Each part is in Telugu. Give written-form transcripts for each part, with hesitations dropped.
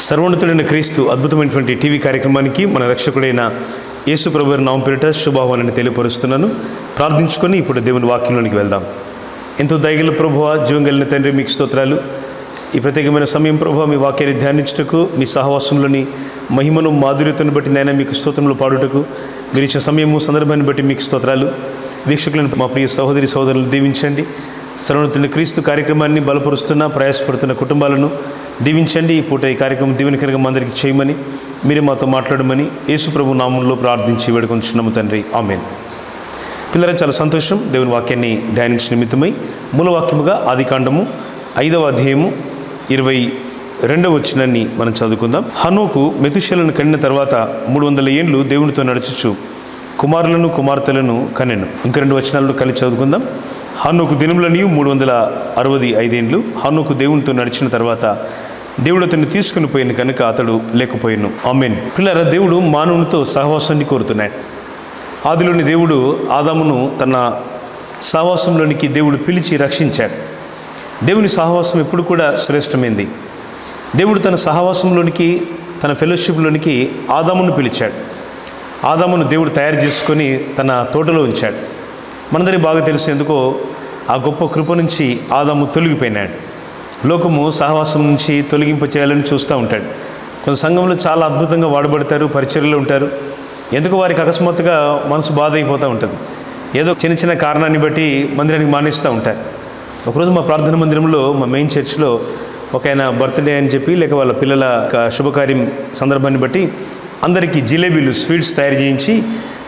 సర్వోన్నతుడైన క్రీస్తు అద్భుతమైనటువంటి టీవీ కార్యక్రమానికి మన రక్షకుడైన యేసు ప్రభువారి నామం పేరిట శుభాహ్వానాన్ని తెలియపరుస్తున్నాను. ప్రార్థించుకొని ఇప్పుడు దేవుని వాక్యంలోనికి వెళ్దాం. ఎంతో దయగల ప్రభువా, జీవం కలిగిన తండ్రి, మీకు స్తోత్రాలు. ఈ ప్రత్యేకమైన సమయం ప్రభువా, మీ వాక్యాన్ని ధ్యానించుటకు, మీ సహవాసంలోని మహిమను మాధుర్యతను బట్టి నాయన మీకు స్తోత్రములు పాడుటకు మీరు ఇచ్చిన సమయము సందర్భాన్ని బట్టి మీకు స్తోత్రాలు. వీక్షకులను మా ప్రియ సహోదరి సహోదరులను దీవించండి. సర్వోన్నతుడైన క్రీస్తు కార్యక్రమాన్ని బలపరుస్తున్న ప్రయాసపడుతున్న కుటుంబాలను దీవించండి. ఈ పూట ఈ కార్యక్రమం దీవెనకరంగా అందరికీ చేయమని, మీరే మాతో మాట్లాడమని యేసు ప్రభు నామంలో ప్రార్థించి వేడుకొంచున్నాము తండ్రి, ఆమేన్. పిల్లరా, చాలా సంతోషం. దేవుని వాక్యాన్ని ధ్యానించిన నిమిత్తమై మూలవాక్యముగా ఆదికాండము 5వ అధ్యాయము 22వ వచనాన్ని మనం చదువుకుందాం. హనోకు మెతుషెలను కనిన తర్వాత 300 ఏండ్లు దేవునితో నడుచుచు కుమారులను కుమార్తెలను కనెను. ఇంక 2 వచనాలను కలిసి చదువుకుందాం. హనోకు దినములనియు 365 ఏండ్లు. హనోకు దేవునితో నడిచిన తర్వాత దేవుడు అతన్ని తీసుకుని పోయింది కనుక అతడు లేకపోయాను. ఆమేన్. పిల్లరా, దేవుడు మానవునితో సహవాసాన్ని కోరుతున్నాడు. ఆదిలోని దేవుడు ఆదామును తన సహవాసంలోనికి దేవుడు పిలిచి రక్షించాడు. దేవుని సహవాసం ఎప్పుడు కూడా శ్రేష్టమైంది. దేవుడు తన సహవాసంలోనికి, తన ఫెలోషిప్లోనికి ఆదామును పిలిచాడు. ఆదామును దేవుడు తయారు చేసుకొని తన తోటలో ఉంచాడు. మనందరికీ బాగా తెలుసు ఎందుకో ఆ గొప్ప కృప నుంచి ఆదాము తొలగిపోయినాడు. లోకము సహవాసం నుంచి తొలగింపు చేయాలని చూస్తూ ఉంటాడు. కొంత సంఘంలో చాలా అద్భుతంగా వాడబడతారు, పరిచర్యలో ఉంటారు. ఎందుకు వారికి అకస్మాత్తుగా మనసు బాధ అయిపోతూ ఉంటుంది. ఏదో చిన్న చిన్న కారణాన్ని బట్టి మందిరానికి మానేస్తూ ఉంటారు. ఒకరోజు మా ప్రార్థన మందిరంలో, మా మెయిన్ చర్చ్లో ఒక ఆయన బర్త్డే అని చెప్పి, లేక వాళ్ళ పిల్లల శుభకార్యం సందర్భాన్ని బట్టి అందరికీ జిలేబీలు, స్వీట్స్ తయారు చేయించి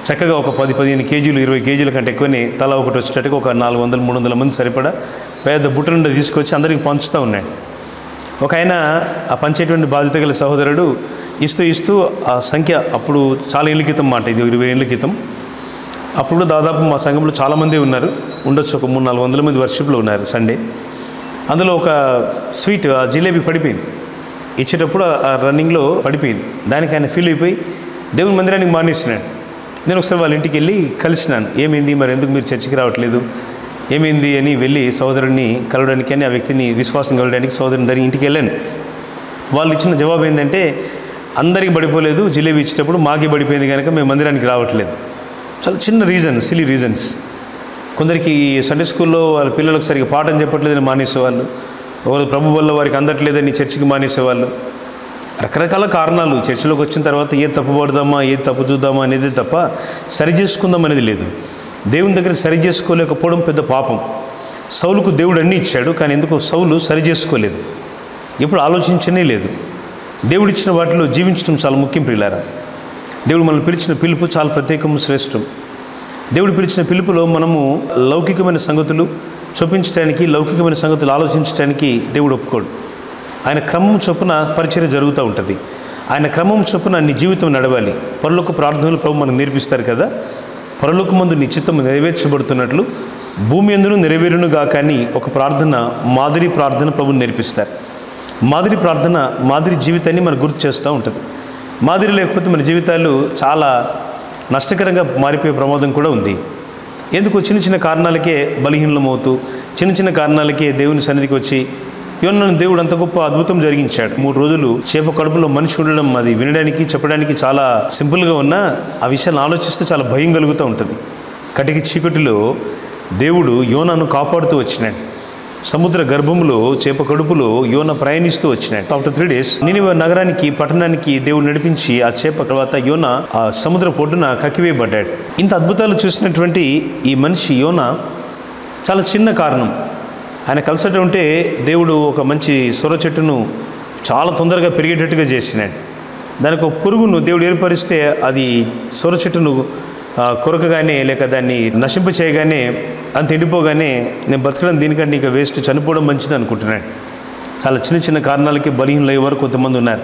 చక్కగా ఒక 10-15 కేజీలు, 20 కేజీల కంటే ఎక్కువనే తలా ఒకటి వచ్చేటట్టుగా ఒక 400-300 మంది సరిపడా పెద్ద బుట్ట నుండి తీసుకొచ్చి అందరికీ పంచుతూ ఉన్నాడు. ఒక ఆయన ఆ పంచేటువంటి బాధ్యత గల సహోదరుడు ఇస్తూ ఆ సంఖ్య అప్పుడు చాలా ఏళ్ళ క్రితం మాట, ఇది 20 ఏళ్ళ క్రితం. అప్పుడు దాదాపు మా సంఘంలో చాలామంది ఉన్నారు, ఉండొచ్చు ఒక 300-400 మంది వర్షిప్లో ఉన్నారు సండే. అందులో ఒక స్వీట్, ఆ జిలేబీ పడిపోయింది. ఇచ్చేటప్పుడు ఆ రన్నింగ్లో పడిపోయింది. దానికి ఆయన ఫీల్ అయిపోయి దేవుని మందిరానికి మానేసినాడు. నేను ఒకసారి వాళ్ళ ఇంటికి వెళ్ళి కలిసినాను. ఏమైంది, మరి ఎందుకు మీరు చర్చికి రావట్లేదు, ఏమైంది అని వెళ్ళి సోదరుడిని కలవడానికి అని, ఆ వ్యక్తిని విశ్వాసం కలవడానికి సోదరుని దగ్గర ఇంటికి వెళ్ళాను. వాళ్ళు ఇచ్చిన జవాబు ఏంటంటే, అందరికీ పడిపోలేదు, జిలేబీ ఇచ్చేటప్పుడు మాకే పడిపోయింది కనుక మేము మందిరానికి రావట్లేదు. చాలా చిన్న రీజన్, సిలీ రీజన్స్. కొందరికి సండే స్కూల్లో వాళ్ళ పిల్లలకు సరిగ్గా పాఠం చెప్పట్లేదని మానేసేవాళ్ళు, ఒకరు ప్రభు వల్ల వారికి అందట్లేదని చర్చికి మానేసేవాళ్ళు. రకరకాల కారణాలు. చర్చిలోకి వచ్చిన తర్వాత ఏది తప్పుపడదామా, ఏది తప్పు చూద్దామా అనేది తప్ప సరి చేసుకుందాం అనేది లేదు. దేవుని దగ్గర సరి చేసుకోలేకపోవడం పెద్ద పాపం. సౌలుకు దేవుడు అన్నీ ఇచ్చాడు, కానీ ఎందుకో సౌలు సరి చేసుకోలేదు, ఎప్పుడు ఆలోచించనే లేదు. దేవుడిచ్చిన వాటిలో జీవించడం చాలా ముఖ్యం ప్రియులారా. దేవుడు మనల్ని పిలిచిన పిలుపు చాలా ప్రత్యేకం, శ్రేష్టం. దేవుడు పిలిచిన పిలుపులో మనము లౌకికమైన సంగతులు చూపించడానికి, లౌకికమైన సంగతులు ఆలోచించడానికి దేవుడు ఒప్పుకోడు. ఆయన క్రమం చొప్పున పరిచర్య జరుగుతూ ఉంటుంది. ఆయన క్రమం చొప్పున నీ జీవితం నడవాలి. పరలోక ప్రార్థనలు ప్రభు మనకు నేర్పిస్తారు కదా. పరలోకమందు నీ చిత్తము నెరవేర్చబడుతున్నట్లు భూమి యందును నెరవేరునుగా కానీ ఒక ప్రార్థన, మాదిరి ప్రార్థన ప్రభుని నేర్పిస్తారు. మాదిరి ప్రార్థన మాదిరి జీవితాన్ని మనకు గుర్తు చేస్తూ ఉంటుంది. మాదిరి లేకపోతే మన జీవితాలు చాలా నష్టకరంగా మారిపోయే ప్రమాదం కూడా ఉంది. ఎందుకు? చిన్న చిన్న కారణాలకే బలహీనమవుతూ, చిన్న చిన్న కారణాలకే దేవుని సన్నిధికి వచ్చి, యోనాను దేవుడు అంత గొప్ప అద్భుతం జరిగించాడు. 3 రోజులు చేప కడుపులో మనిషి ఉండడం, అది వినడానికి చెప్పడానికి చాలా సింపుల్గా ఉన్నా ఆ విషయాన్ని ఆలోచిస్తే చాలా భయం కలుగుతూ ఉంటుంది. కటికి చీకటిలో దేవుడు యోనాను కాపాడుతూ వచ్చినాడు. సముద్ర గర్భంలో చేప కడుపులో యోన ప్రయాణిస్తూ వచ్చినాడు. ఆఫ్టర్ 3 days నినివే నగరానికి, పట్టణానికి దేవుడు నడిపించి ఆ చేప తర్వాత యోన ఆ సముద్ర పొడ్డున కక్కివేయబడ్డాడు. ఇంత అద్భుతాలు చూసినటువంటి ఈ మనిషి యోన చాలా చిన్న కారణం. ఆయన కలిసట ఉంటే దేవుడు ఒక మంచి సొర చెట్టును చాలా తొందరగా పెరిగేటట్టుగా చేసినాడు. దానికి ఒక పురుగును దేవుడు ఏర్పరిస్తే అది సొర చెట్టును కొరకగానే, లేక దాన్ని నశింప చేయగానే, అంత ఎండిపోగానే నేను బతకడం దీనికంటే ఇంకా వేస్ట్, చనిపోవడం మంచిది అనుకుంటున్నాడు. చాలా చిన్న చిన్న కారణాలకి బలహీనలయ్యే వారు కొంతమంది ఉన్నారు.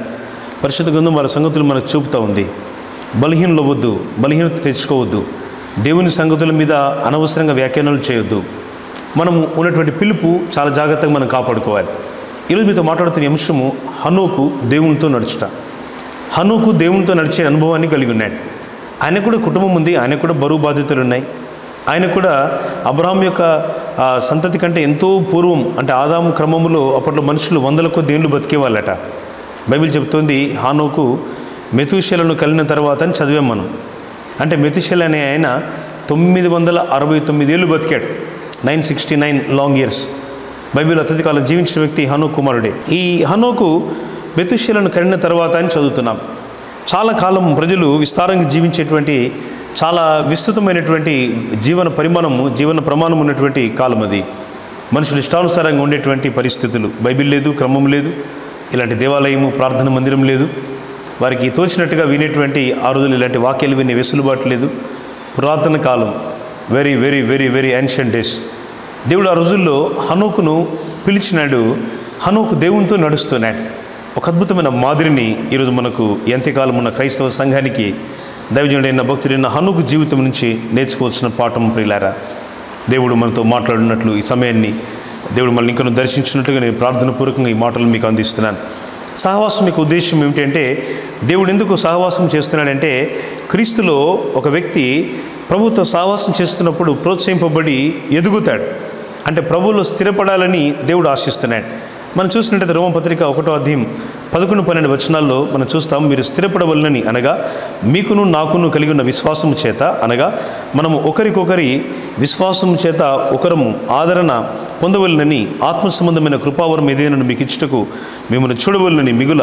పరిశుద్ధ గ్రంథం వారి సంగతులు మనకు చూపుతూ ఉంది. బలహీనలవ్వద్దు, బలహీనత తెచ్చుకోవద్దు, దేవుని సంగతుల మీద అనవసరంగా వ్యాఖ్యానాలు చేయొద్దు. మనము ఉన్నటువంటి పిలుపు చాలా జాగ్రత్తగా మనం కాపాడుకోవాలి. ఈరోజు మీతో మాట్లాడుతున్న అంశము హనోకు దేవునితో నడుచుట. హనోకు దేవునితో నడిచే అనుభవాన్ని కలిగి ఉన్నాడు. ఆయనకు కూడా కుటుంబం ఉంది, ఆయనకు కూడా బరువు బాధ్యతలు ఉన్నాయి. ఆయన కూడా అబ్రహాం యొక్క సంతతి కంటే ఎంతో పూర్వం, అంటే ఆదాము క్రమంలో అప్పట్లో మనుషులు 100 కొద్ది ఏళ్ళు బతికేవాళ్ళట. బైబిల్ చెబుతోంది హానోకు మెతూషెలను కలిగిన తర్వాత అని చదివాం మనం. అంటే మెతూషెల అనే ఆయన 969 ఏళ్ళు బతికాడు. 969 లాంగ్ ఇయర్స్. బైబిల్ అత్యధిక కాలం జీవించిన వ్యక్తి హనోకు కుమారుడే. ఈ హనోకు మెతూషెలను కలిగిన తర్వాత అని చదువుతున్నాం. చాలా కాలం ప్రజలు విస్తారంగా జీవించేటువంటి, చాలా విస్తృతమైనటువంటి జీవన పరిమాణము, జీవన ప్రమాణం ఉన్నటువంటి కాలం అది. మనుషులు ఇష్టానుసారంగా ఉండేటువంటి పరిస్థితులు. బైబిల్ లేదు, క్రమం లేదు, ఇలాంటి దేవాలయము, ప్రార్థన మందిరం లేదు. వారికి తోచినట్టుగా వినేటువంటి ఆ రోజులు ఇలాంటి వాక్యాలు వినే వెసులుబాటు లేదు. పురాతన కాలం, very very very very ancient days. దేవుడు ఆ రోజుల్లో హనోకును పిలిచినాడు. హనోకు దేవునితో నడుస్తున్నాడు. ఒక అద్భుతమైన మాదిరిని ఈరోజు మనకు ఎంతకాలం ఉన్న క్రైస్తవ సంఘానికి దైవజనుడైన భక్తుడైన హనోకు జీవితం నుంచి నేర్చుకోవాల్సిన పాఠం ప్రియులారా. దేవుడు మనతో మాట్లాడినట్లు ఈ సమయాన్ని దేవుడు మనల్ని ఇంకను దర్శించినట్టుగా నేను ప్రార్థనపూర్వకంగా ఈ మాటలు మీకు అందిస్తున్నాను. సహవాసం యొక్క ఉద్దేశం ఏమిటంటే, దేవుడు ఎందుకు సహవాసం చేస్తున్నాడంటే, క్రీస్తులో ఒక వ్యక్తి ప్రభుత్వ సహవాసం చేస్తున్నప్పుడు ప్రోత్సహింపబడి ఎదుగుతాడు. అంటే ప్రభువులో స్థిరపడాలని దేవుడు ఆశిస్తున్నాడు. మనం చూసినట్టయితే రోమపత్రిక 1వ అధ్యాయం 11-12 వచనాల్లో మనం చూస్తాం. మీరు స్థిరపడవలనని, అనగా మీకును నాకును కలిగి ఉన్న విశ్వాసము చేత, అనగా మనము ఒకరికొకరి విశ్వాసము చేత ఒకరము ఆదరణ పొందవలనని ఆత్మ సంబంధమైన కృపావరం ఏదైనా మీకు ఇచ్చుటకు మిమ్మల్ని చూడవలనని మిగుల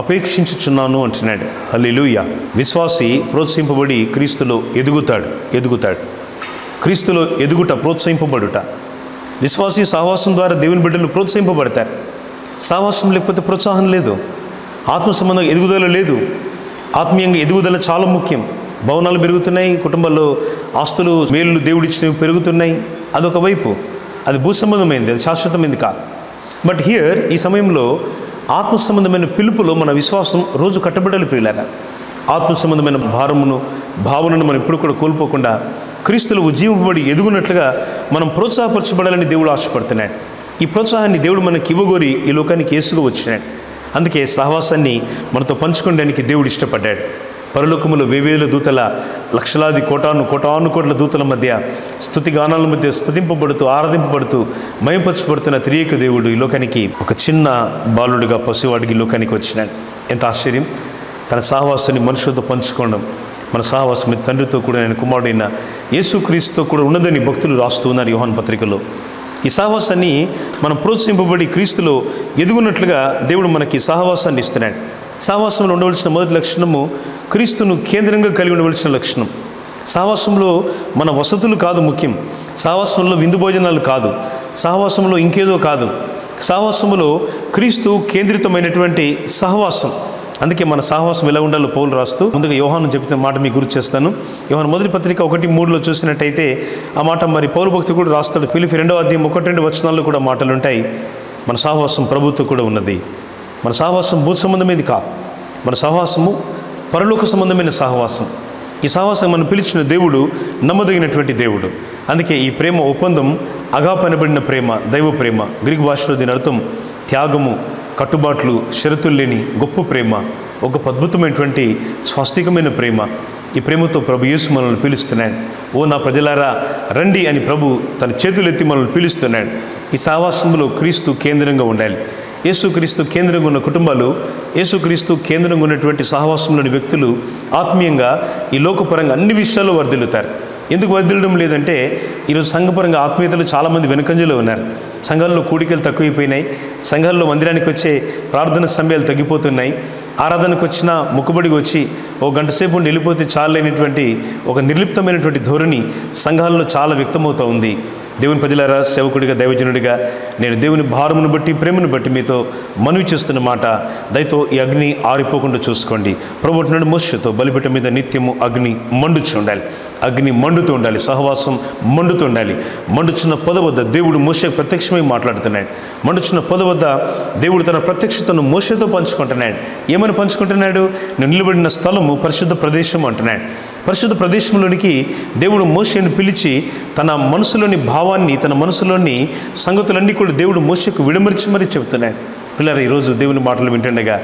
అపేక్షించుచున్నాను అంటున్నాడు. హల్లెలూయా. విశ్వాసి ప్రోత్సహింపబడి క్రీస్తులో ఎదుగుతాడు. క్రీస్తులో ఎదుగుట, ప్రోత్సహింపబడుట. విశ్వాసీ సహవాసం ద్వారా దేవుని బిడ్డలు ప్రోత్సహింపబడతారు. సహవాసం లేకపోతే ప్రోత్సాహం లేదు, ఆత్మ సంబంధం ఎదుగుదల లేదు. ఆత్మీయంగా ఎదుగుదల చాలా ముఖ్యం. భవనాలు పెరుగుతున్నాయి, కుటుంబాల్లో ఆస్తులు, మేలు దేవుడిచ్చినవి పెరుగుతున్నాయి. అదొక వైపు, అది భూ సంబంధమైంది, అది శాశ్వతమైంది కాదు. బట్ హియర్ ఈ సమయంలో ఆత్మ సంబంధమైన పిలుపులో మన విశ్వాసం రోజు కట్టబడాలి ప్రియులారా. ఆత్మ సంబంధమైన భారమును, భావనను మనం ఇప్పుడు కూడా కోల్పోకుండా క్రీస్తులో ఉజ్జీవింపబడి ఎదుగునట్లుగా మనం ప్రోత్సాహపరచబడాలని దేవుడు ఆశపడుతున్నాడు. ఈ ప్రోత్సాహాన్ని దేవుడు మనకి ఇవ్వగోరి ఈ లోకానికి యేసుగా వచ్చినాడు. అందుకే సహవాసాన్ని మనతో పంచుకోవడానికి దేవుడు ఇష్టపడ్డాడు. పరలోకములో వేవేల దూతల, లక్షలాది కోటాను కోట్ల దూతల మధ్య, స్తుతి గానాల మధ్య స్తుతింపబడుతూ, ఆరాధింపబడుతూ, మయంపరచబడుతున్న త్రియేక దేవుడు ఈ లోకానికి ఒక చిన్న బాలుడిగా, పసివాడికి ఈ లోకానికి వచ్చినాడు. ఎంత ఆశ్చర్యం! తన సహవాసాన్ని మనుషులతో పంచుకోవడం. మన సహవాసం తండ్రితో కూడా, ఆయన కుమారుడైన యేసుక్రీస్తుతో కూడా ఉన్నదని భక్తులు రాస్తూ ఉన్నారు యోహాను పత్రికలో. ఈ సహవాసాన్ని మనం ప్రోత్సహింపబడి క్రీస్తులో ఎదుగునట్లుగా దేవుడు మనకి సహవాసాన్ని ఇస్తున్నాడు. సహవాసంలో ఉండవలసిన మొదటి లక్షణము క్రీస్తును కేంద్రంగా కలిగి ఉండవలసిన లక్షణం. సహవాసంలో మన వసతులు కాదు ముఖ్యం, సహవాసంలో విందు భోజనాలు కాదు, సహవాసంలో ఇంకేదో కాదు. సహవాసంలో క్రీస్తు కేంద్రితమైనటువంటి సహవాసం. అందుకే మన సహవాసం ఎలా ఉండాలో పౌలు రాస్తూ ముందుగా యోహాను చెప్పిన మాట మీకు గుర్తు చేస్తాను. యోహాను మొదటి పత్రిక 1:3 చూసినట్టయితే ఆ మాట మరి పౌలు భక్తుడు కూడా రాస్తాడు. ఫిలిప్పీ 2వ అధ్యాయం 1-2 వచనాల్లో కూడా మాటలు ఉంటాయి. మన సహవాసం ప్రభుత్వం కూడా ఉన్నది. మన సహవాసం భూ సంబంధమైనది కాదు, మన సహవాసము పరలోక సంబంధమైన సహవాసం. ఈ సహవాసం మనం పిలిచిన దేవుడు నమ్మదగినటువంటి దేవుడు. అందుకే ఈ ప్రేమ ఒప్పందం అగాపనబడిన ప్రేమ, దైవ ప్రేమ. గ్రీకు భాషలో దీని అర్థం త్యాగము, కట్టుబాట్లు, షరతులు లేని గొప్ప ప్రేమ, ఒక అద్భుతమైనటువంటి స్వాస్థికమైన ప్రేమ. ఈ ప్రేమతో ప్రభు యేసు మనల్ని పిలుస్తున్నాడు. ఓ నా ప్రజలారా రండి అని ప్రభు తన చేతులెత్తి మనల్ని పిలుస్తున్నాడు. ఈ సహవాసంలో క్రీస్తు కేంద్రంగా ఉండాలి. యేసుక్రీస్తు కేంద్రంగా ఉన్న కుటుంబాలు, యేసుక్రీస్తు కేంద్రంగా ఉన్నటువంటి సహవాసంలోని వ్యక్తులు ఆత్మీయంగా ఈ లోకపరంగా అన్ని విషయాల్లో వర్ధిల్లుతారు. ఎందుకు వర్ధిల్లడం లేదంటే, ఈరోజు సంఘపరంగా ఆత్మీయతలు చాలామంది వెనుకంజలో ఉన్నారు. సంఘాల్లో కూడికలు తక్కువైపోయినాయి. సంఘాల్లో మందిరానికి వచ్చే ప్రార్థన సమయాలు తగ్గిపోతున్నాయి. ఆరాధనకు వచ్చిన మొక్కుబడికి వచ్చి ఓ గంట సేపు ఉండి వెళ్ళిపోతే చాలైనటువంటి ఒక నిర్లిప్తమైనటువంటి ధోరణి సంఘాల్లో చాలా వ్యక్తమవుతూ ఉంది. దేవుని ప్రజలారా, సేవకుడిగా, దైవజనుడిగా నేను దేవుని భారమును బట్టి, ప్రేమను బట్టి మీతో మనవి చేస్తున్న మాట, దయతో ఈ అగ్ని ఆరిపోకుండా చూసుకోండి. ప్రభువు అంటున్నాడు మోషేతో, బలిపీఠం మీద నిత్యము అగ్ని మండుచు ఉండాలి. అగ్ని మండుతూ ఉండాలి, సహవాసం మండుతూ ఉండాలి. మండుచున్న పొద వద్ద దేవుడు మోషేకు ప్రత్యక్షమై మాట్లాడుతున్నాడు. మండుచున్న పొద వద్ద దేవుడు తన ప్రత్యక్షతను మోషేతో పంచుకుంటున్నాడు. ఏమని పంచుకుంటున్నాడు? నేను నిలబడిన స్థలము పరిశుద్ధ ప్రదేశం అంటున్నాడు. పరిశుద్ధ ప్రదేశంలోనికి దేవుడు మోషేను పిలిచి తన మనసులోని భావాన్ని, తన మనసులోని సంగతులన్నీ కూడా దేవుడు మోషేకు విడమర్చి మరీ చెబుతున్నాడు. పిల్లలు, ఈరోజు దేవుని మాటలు వింటుండగా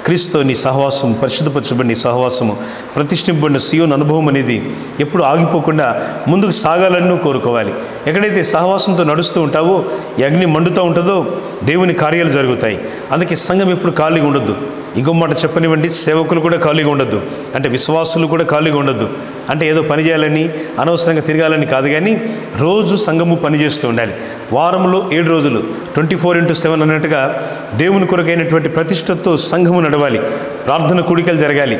క్రీస్తుతో నీ సహవాసం, పరిశుద్ధపరచబడిన నీ సహవాసము, ప్రతిష్ఠింపబడిన సియోను అనుభవం అనేది ఎప్పుడు ఆగిపోకుండా ముందుకు సాగాలని కోరుకోవాలి. ఎక్కడైతే సహవాసంతో నడుస్తూ ఉంటావో, ఈ అగ్ని మండుతూ ఉంటుందో దేవుని కార్యాలు జరుగుతాయి. అందుకే సంఘం ఎప్పుడు ఖాళీగా ఉండొద్దు. ఇంకో మాట చెప్పనివ్వండి, సేవకులు కూడా ఖాళీగా ఉండొద్దు. అంటే విశ్వాసులు కూడా ఖాళీగా ఉండొద్దు. అంటే ఏదో పని చేయాలని, అనవసరంగా తిరగాలని కాదు, కానీ రోజు సంఘము పనిచేస్తూ ఉండాలి. వారంలో 7 రోజులు 24/7 అన్నట్టుగా దేవుని కొరకైనటువంటి ప్రతిష్టతో సంఘము నడవాలి. ప్రార్థన కూడికలు జరగాలి.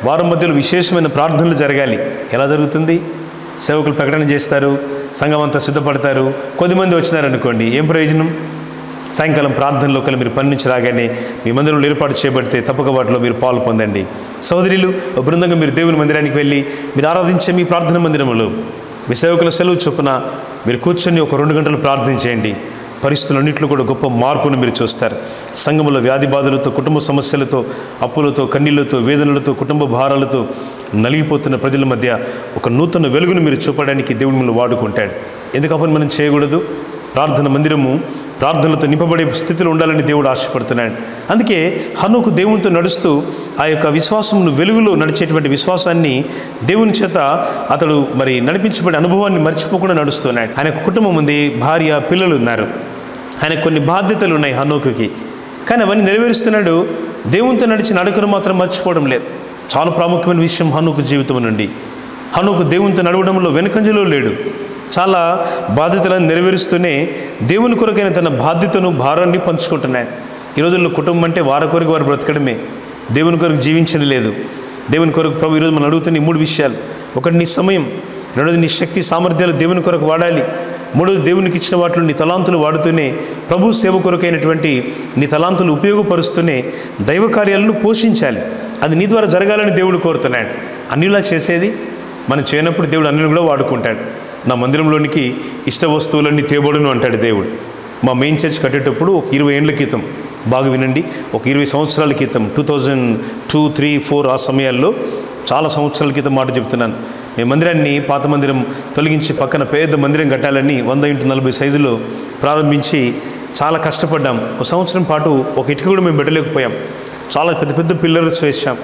వారం మధ్యలో విశేషమైన ప్రార్థనలు జరగాలి. ఎలా జరుగుతుంది? సేవకులు ప్రకటన చేస్తారు, సంఘం అంతా సిద్ధపడతారు, కొద్దిమంది వచ్చినారనుకోండి, ఏం ప్రయోజనం? సాయంకాలం ప్రార్థనలో ఒకరు మీరు పని నుంచి రాగానే మీ మందిరంలో ఏర్పాటు చేయబడితే తప్పక వాటిలో మీరు పాలు పొందండి. సోదరులు, బృందంగా మీరు దేవుని మందిరానికి వెళ్ళి మీరు ఆరాధించే మీ ప్రార్థన మందిరంలో మీ సేవకుల సెలవు చొప్పున మీరు కూర్చొని ఒక 2 గంటలు ప్రార్థించేయండి. పరిస్థితులన్నింటిలో కూడా గొప్ప మార్పును మీరు చూస్తారు. సంఘంలో వ్యాధి బాధలతో, కుటుంబ సమస్యలతో, అప్పులతో, కన్నీళ్లతో, వేదనలతో, కుటుంబ భారాలతో నలిగిపోతున్న ప్రజల మధ్య ఒక నూతన వెలుగును మీరు చూపడానికి దేవుడు మిమ్మల్ని వాడుకుంటాడు. ఎందుకు అప్పుడు మనం చేయకూడదు? ప్రార్థన మందిరము ప్రార్థనలతో నింపబడే స్థితిలో ఉండాలని దేవుడు ఆశపడుతున్నాడు. అందుకే హనోకు దేవునితో నడుస్తూ ఆ యొక్క విశ్వాసమును, వెలుగులో నడిచేటువంటి విశ్వాసాన్ని దేవుని చేత అతడు మరి నడిపించబడే అనుభవాన్ని మర్చిపోకుండా నడుస్తున్నాడు. ఆయనకు కుటుంబం ఉంది, భార్య, పిల్లలు ఉన్నారు. ఆయనకు కొన్ని బాధ్యతలు ఉన్నాయి హనోకుకి. కానీ అవన్నీ నెరవేరుస్తున్నాడు. దేవునితో నడిచిన నడకను మాత్రం మర్చిపోవడం లేదు. చాలా ప్రాముఖ్యమైన విషయం హనోకు జీవితం నుండి. హనోకు దేవునితో నడవడంలో వెనుకంజలో లేడు. చాలా బాధ్యతలను నెరవేరుస్తూనే దేవుని కొరకైన తన బాధ్యతను, భారాన్ని పంచుకుంటున్నాడు. ఈ రోజుల్లో కుటుంబం అంటే వారి కొరకు వారు బ్రతకడమే, దేవుని కొరకు జీవించేది లేదు. దేవుని కొరకు ప్రభు ఈరోజు మనం అడుగుతున్న 3 విషయాలు. ఒకటి నీ సమయం, రెండోది నీ శక్తి సామర్థ్యాలు దేవుని కొరకు వాడాలి. మూడోది దేవునికి ఇచ్చిన వాటిలో నీ తలాంతులు వాడుతూనే, ప్రభు సేవ కొరకైనటువంటి నీ తలాంతులు ఉపయోగపరుస్తూనే దైవ కార్యాలను పోషించాలి. అది నీ ద్వారా జరగాలని దేవుడు కోరుతున్నాడు. అన్నిలా చేసేది మనం చేయనప్పుడు దేవుడు అన్నిని కూడా వాడుకుంటాడు. నా మందిరంలోనికి ఇష్ట వస్తువులన్నీ తేబడును అంటాడు దేవుడు. మా మెయిన్ చర్చ్ కట్టేటప్పుడు ఒక 20 ఏళ్ళ క్రితం, బాగా వినండి, ఒక 20 సంవత్సరాల క్రితం, 2002, 3, 4 ఆ సమయాల్లో, చాలా సంవత్సరాల క్రితం మాట చెప్తున్నాను. మేము మందిరాన్ని, పాత మందిరం తొలగించి పక్కన పెద్ద మందిరం కట్టాలని 100x40 సైజులో ప్రారంభించి చాలా కష్టపడ్డాం. ఒక సంవత్సరం పాటు ఒక ఇటుక కూడా మేము పెట్టలేకపోయాం. చాలా పెద్ద పెద్ద పిల్లర్స్ వేసాం.